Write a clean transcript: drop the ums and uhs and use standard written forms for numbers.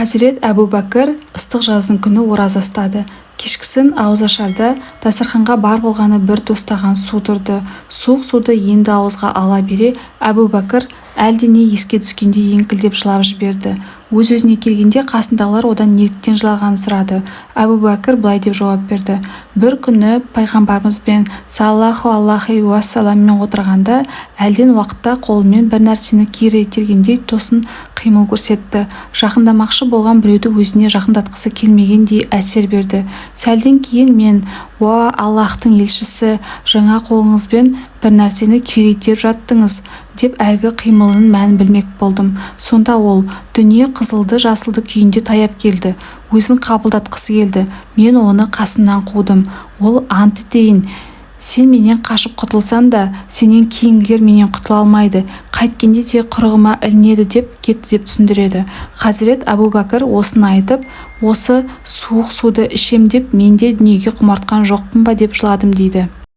Хазірет Әбу Бәкір ыстық жаздың күні ораза ұстады. Кешкісін ауызашарда дастарханға бар болғаны бір тостаған су тұрды. Суық суды енді ауызға ала бере, Әбу Бәкір әлдене еске түскендей еңкілдеп жылап жіберді. Өз-өзіне келгенде қасындағылар одан неліктен жылағанын сұрады. Әбу Бәкір былай деп жауап берді: бір күні пайғамбарымызбен саллаллаху алейхи уассаламмен отырғанда әлден уақытта қолымен бір нәрсені кері itергендей тосын қимыл көрсетті. Жақындамақшы болған біреуді өзіне жақындатқысы келмегендей әсер берді. Сәлден кейін мен: уа Аллахтың елшісі, жаңа қолыңызбен бір нәрсені кері итеріп жаттыңыз деп әлгі қимылының мәнін білмек болдым. Сонда ол дүние қызылды жасылды күйінде таяп келді. Өзін қабылдатқысы келді. Мен оны қасымнан қудым. Ол ант етейін, сен менен қашып құтылсаң да, сенен кейінгілер менен құтыла алмайды. Қайткенде де құрығыма ілінеді деп кетті деп түсіндіреді. Хазірет Әбу Бәкір осыны айтып, осы суық суды ішем деп менде дүниеге құмартқан жоқпын ба деп жыладым дейді.